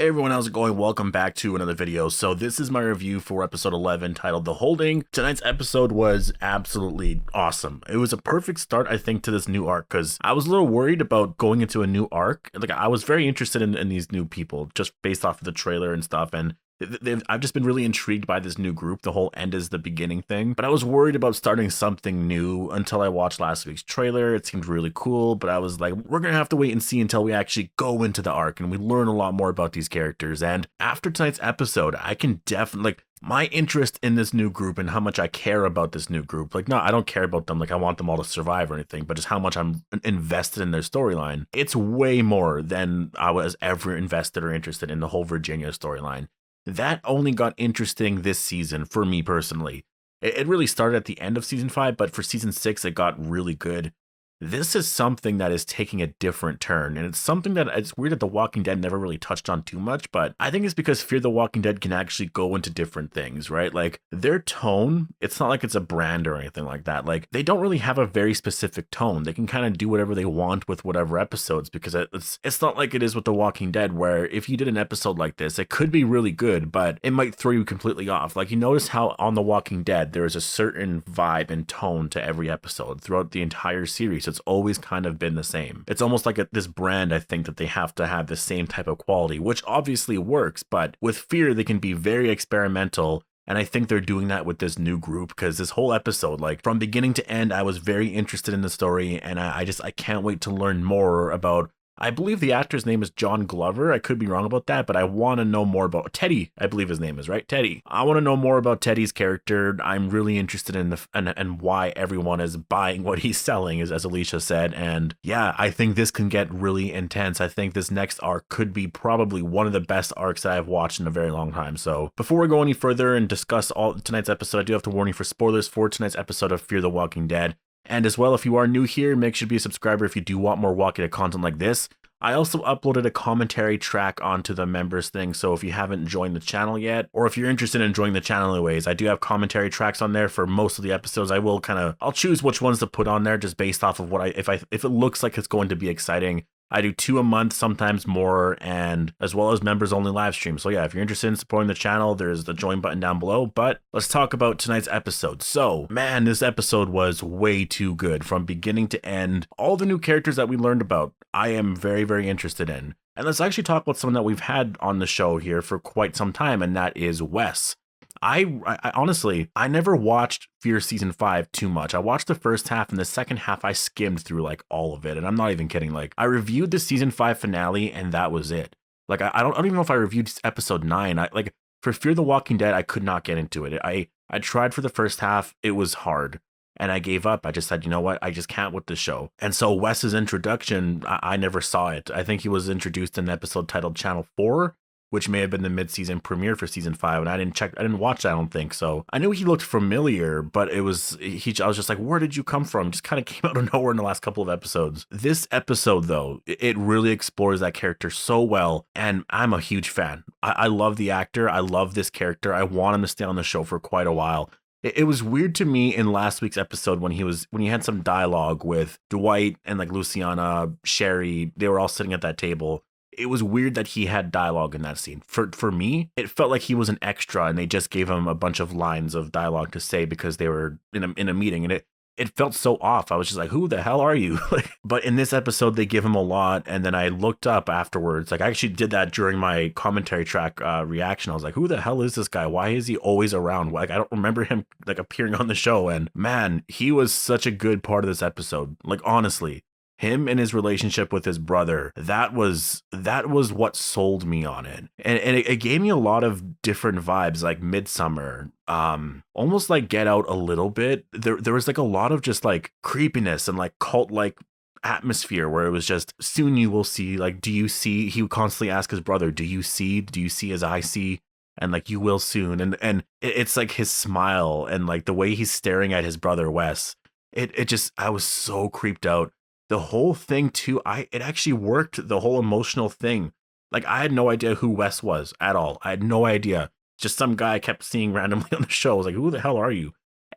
Hey everyone, how's it going? Welcome back to another video. So this is my review for episode 11 titled The Holding. Tonight's episode was absolutely awesome. It was a perfect start, I think, to this new arc because I was a little worried about going into a new arc. Like I was very interested in these new people just based off of the trailer and stuff, and I've just been really intrigued by this new group. The whole end is the beginning thing. But I was worried about starting something new until I watched last week's trailer. It seemed really cool, but I was like, we're going to have to wait and see until we actually go into the arc and we learn a lot more about these characters. And after tonight's episode, I can definitely, like, my interest in this new group and how much I care about this new group. Like, no, I don't care about them. Like, I want them all to survive or anything, but just how much I'm invested in their storyline. It's way more than I was ever invested or interested in the whole Virginia storyline. That only got interesting this season for me personally. It really started at the end of season 5, but for season 6, it got really good. This is something that is taking a different turn, and it's something that it's weird that The Walking Dead never really touched on too much, but I think it's because Fear the Walking Dead can actually go into different things, right? Like their tone, it's not like it's a brand or anything like that. Like they don't really have a very specific tone. They can kind of do whatever they want with whatever episodes because it's not like it is with The Walking Dead where if you did an episode like this, it could be really good, but it might throw you completely off. Like you notice how on The Walking Dead, there is a certain vibe and tone to every episode throughout the entire series. It's always kind of been the same. It's almost like this brand, I think, that they have to have the same type of quality, which obviously works, but with Fear, they can be very experimental. And I think they're doing that with this new group because this whole episode, like from beginning to end, I was very interested in the story and I can't wait to learn more about, I believe the actor's name is John Glover. I could be wrong about that, but I want to know more about Teddy. I believe his name is, right? Teddy. I want to know more about Teddy's character. I'm really interested in and why everyone is buying what he's selling, as Alicia said. And yeah, I think this can get really intense. I think this next arc could be probably one of the best arcs that I've watched in a very long time. So before we go any further and discuss all tonight's episode, I do have to warn you for spoilers for tonight's episode of Fear the Walking Dead. And as well, if you are new here, make sure to be a subscriber if you do want more Walking Dead content like this. I also uploaded a commentary track onto the members thing, so if you haven't joined the channel yet, or if you're interested in joining the channel anyways, I do have commentary tracks on there for most of the episodes. I'll choose which ones to put on there just based off of if it looks like it's going to be exciting. I do 2 a month, sometimes more, and as well as members only live streams. So yeah, if you're interested in supporting the channel, there's the join button down below. But let's talk about tonight's episode. So man, this episode was way too good from beginning to end. All the new characters that we learned about, I am very, very interested in. And let's actually talk about someone that we've had on the show here for quite some time, and that is Wes. I honestly, I never watched Fear season 5 too much. I watched the first half and the second half I skimmed through like all of it. And I'm not even kidding. Like I reviewed the season 5 finale and that was it. Like I don't even know if I reviewed episode 9. Like for Fear the Walking Dead, I could not get into it. I tried for the first half. It was hard. And I gave up. I just said, you know what? I just can't with this show. And so Wes's introduction, I never saw it. I think he was introduced in an episode titled Channel 4. Which may have been the mid-season premiere for season 5, and I didn't watch that, I don't think. So I knew he looked familiar, but I was just like, where did you come from? Just kind of came out of nowhere in the last couple of episodes. This episode, though, it really explores that character so well, and I'm a huge fan. I love the actor. I love this character. I want him to stay on the show for quite a while. It was weird to me in last week's episode when he had some dialogue with Dwight and like Luciana, Sherry. They were all sitting at that table. It was weird that he had dialogue in that scene. For me, it felt like he was an extra and they just gave him a bunch of lines of dialogue to say because they were in a meeting, and it felt so off. I was just like, who the hell are you? But in this episode, they give him a lot. And then I looked up afterwards. Like I actually did that during my commentary track reaction. I was like, who the hell is this guy? Why is he always around? Like, I don't remember him like appearing on the show. And man, he was such a good part of this episode. Like, honestly. Him and his relationship with his brother, that was what sold me on it. And it gave me a lot of different vibes, like Midsummer, almost like Get Out a little bit. There was like a lot of just like creepiness and like cult-like atmosphere where it was just, soon you will see, like, do you see? He would constantly ask his brother, do you see as I see? And like, you will soon. And it's like his smile and like the way he's staring at his brother Wes. I was so creeped out. The whole thing too, it actually worked, the whole emotional thing. Like I had no idea who Wes was at all. I had no idea. Just some guy I kept seeing randomly on the show. I was like, who the hell are you?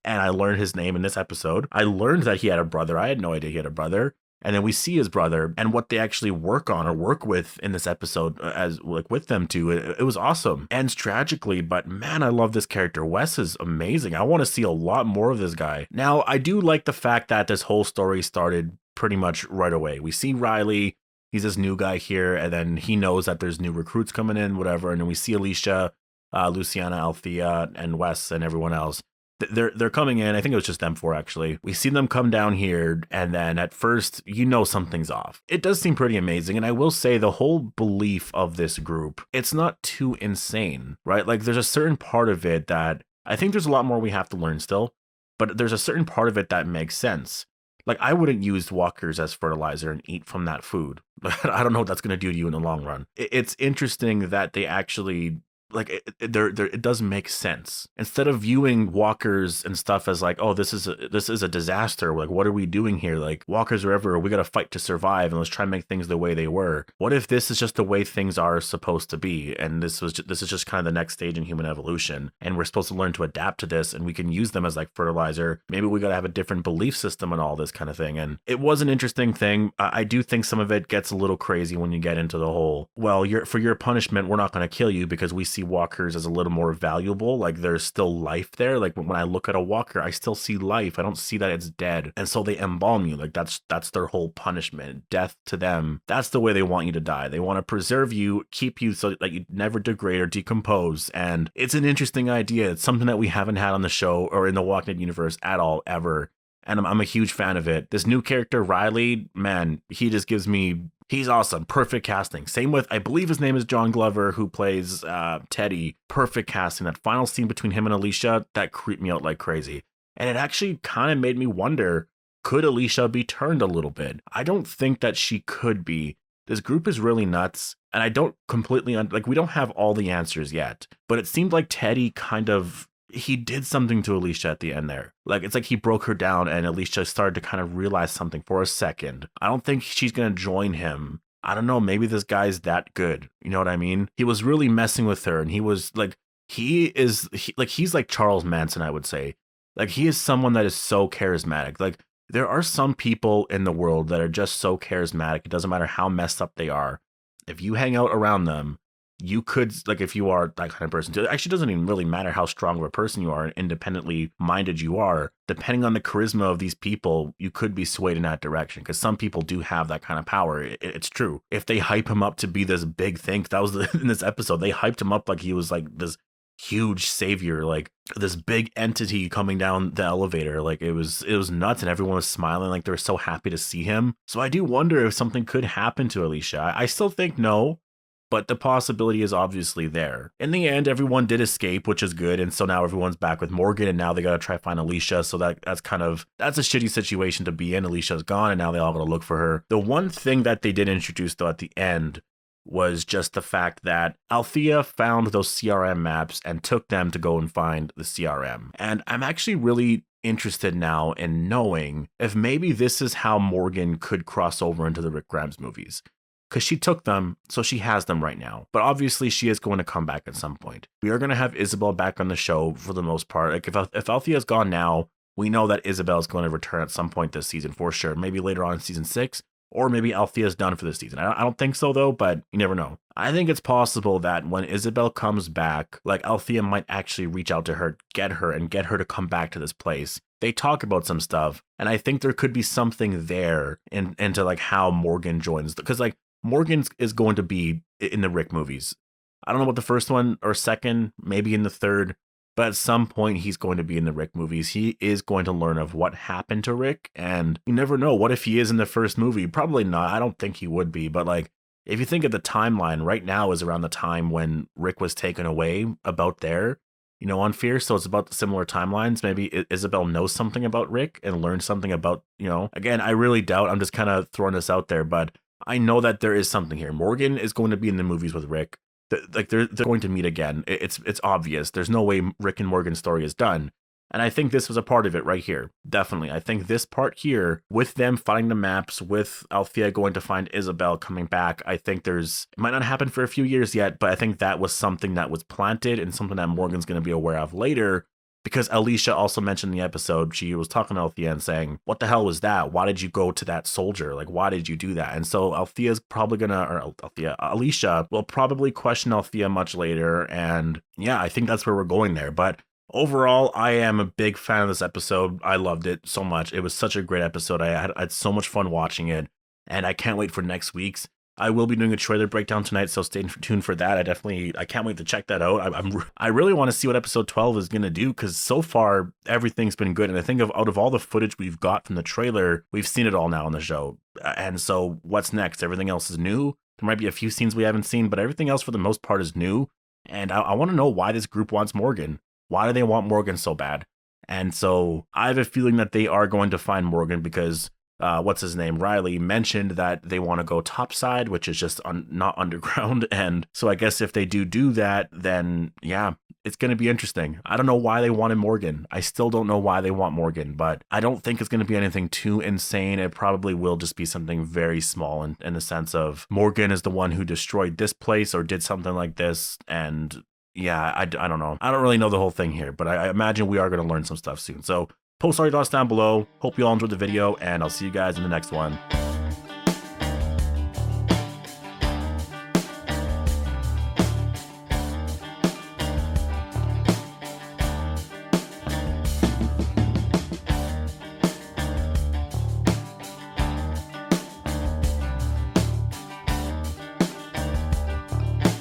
And I learned his name in this episode. I learned that he had a brother. I had no idea he had a brother. And then we see his brother and what they actually work on or work with in this episode as like with them too. It was awesome. Ends tragically, but man, I love this character. Wes is amazing. I want to see a lot more of this guy. Now, I do like the fact that this whole story started pretty much right away. We see Riley, he's this new guy here, and then he knows that there's new recruits coming in, whatever. And then we see Alicia, Luciana, Althea, and Wes, and everyone else. They're coming in. I think it was just them four, actually. We see them come down here, and then at first, you know something's off. It does seem pretty amazing, and I will say the whole belief of this group, it's not too insane, right? Like, there's a certain part of it that I think there's a lot more we have to learn still, but there's a certain part of it that makes sense. Like, I wouldn't use walkers as fertilizer and eat from that food. I don't know what that's going to do to you in the long run. It's interesting that they actually... like it does make sense. Instead of viewing walkers and stuff as like, oh, this is a disaster, like what are we doing here, like walkers are everywhere, we gotta fight to survive and let's try and make things the way they were. What if this is just the way things are supposed to be, and this is just kind of the next stage in human evolution, and we're supposed to learn to adapt to this, and we can use them as like fertilizer. Maybe we gotta have a different belief system and all this kind of thing. And it was an interesting thing. I do think some of it gets a little crazy when you get into the whole, well, for your punishment, we're not going to kill you because we see walkers as a little more valuable. Like there's still life there. Like when I look at a walker, I still see life. I don't see that it's dead. And so they embalm you. Like that's their whole punishment. Death to them, that's the way they want you to die. They want to preserve you, keep you so that you never degrade or decompose. And it's an interesting idea. It's something that we haven't had on the show or in the Walking Dead universe at all, ever. And I'm a huge fan of it. This new character, Riley, man, he just gives me... he's awesome. Perfect casting. Same with, I believe his name is John Glover, who plays Teddy. Perfect casting. That final scene between him and Alicia, that creeped me out like crazy. And it actually kind of made me wonder, could Alicia be turned a little bit? I don't think that she could be. This group is really nuts. And I don't completely... like, we don't have all the answers yet. But it seemed like Teddy kind of... he did something to Alicia at the end there. Like, it's like he broke her down and Alicia started to kind of realize something for a second. I don't think she's going to join him. I don't know. Maybe this guy's that good. You know what I mean? He was really messing with her, and he was like, he's like Charles Manson, I would say. Like, he is someone that is so charismatic. Like, there are some people in the world that are just so charismatic. It doesn't matter how messed up they are. If you hang out around them, you could, like, if you are that kind of person, it actually doesn't even really matter how strong of a person you are and independently minded you are. Depending on the charisma of these people, you could be swayed in that direction, because some people do have that kind of power. It's true. If they hype him up to be this big thing, that was in this episode, they hyped him up like he was like this huge savior, like this big entity coming down the elevator. Like it was nuts, and everyone was smiling like they were so happy to see him. So I do wonder if something could happen to Alicia. I still think no, but the possibility is obviously there. In the end, everyone did escape, which is good. And so now everyone's back with Morgan, and now they got to try to find Alicia. So that's a shitty situation to be in. Alicia's gone, and now they all got to look for her. The one thing that they did introduce, though, at the end was just the fact that Althea found those CRM maps and took them to go and find the CRM. And I'm actually really interested now in knowing if maybe this is how Morgan could cross over into the Rick Grimes movies. Because she took them, so she has them right now. But obviously, she is going to come back at some point. We are going to have Isabel back on the show for the most part. Like, if Althea's gone now, we know that Isabel is going to return at some point this season for sure. Maybe later on in season 6, or maybe Althea's done for this season. I don't think so, though, but you never know. I think it's possible that when Isabel comes back, like, Althea might actually reach out to her, get her to come back to this place. They talk about some stuff, and I think there could be something there into like how Morgan joins. Because like, Morgan is going to be in the Rick movies. I don't know about the first one or second, maybe in the third, but at some point he's going to be in the Rick movies. He is going to learn of what happened to Rick, and you never know. What if he is in the first movie? Probably not. I don't think he would be, but like, if you think of the timeline, right now is around the time when Rick was taken away, about there, you know, on Fear. So it's about similar timelines. Maybe Isabel knows something about Rick and learned something about, you know, again, I really doubt, I'm just kind of throwing this out there, but I know that there is something here. Morgan is going to be in the movies with Rick. Like they're going to meet again. It's obvious. There's no way Rick and Morgan's story is done. And I think this was a part of it right here. Definitely. I think this part here, with them finding the maps, with Althea going to find Isabel coming back, I think it might not happen for a few years yet, but I think that was something that was planted and something that Morgan's going to be aware of later because Alicia also mentioned in the episode, she was talking to Althea and saying, what the hell was that? Why did you go to that soldier? Like, why did you do that? And so Althea's probably gonna, or Alicia will probably question Althea much later. And yeah, I think that's where we're going there. But overall, I am a big fan of this episode. I loved it so much. It was such a great episode. I had so much fun watching it, and I can't wait for next week's. I will be doing a trailer breakdown tonight, so stay tuned for that. I can't wait to check that out. I really want to see what episode 12 is gonna do, because so far everything's been good, and I think out of all the footage we've got from the trailer, we've seen it all now on the show. And so what's next? Everything else is new. There might be a few scenes we haven't seen, but everything else for the most part is new. And I want to know why this group wants Morgan. Why do they want Morgan so bad? And so I have a feeling that they are going to find Morgan, because what's his name? Riley mentioned that they want to go topside, which is just not underground. And so I guess if they do that, then yeah, it's going to be interesting. I don't know why they wanted Morgan. I still don't know why they want Morgan, but I don't think it's going to be anything too insane. It probably will just be something very small in the sense of Morgan is the one who destroyed this place or did something like this. And yeah, I don't know. I don't really know the whole thing here, but I imagine we are going to learn some stuff soon. So post all your thoughts down below. Hope you all enjoyed the video, and I'll see you guys in the next one.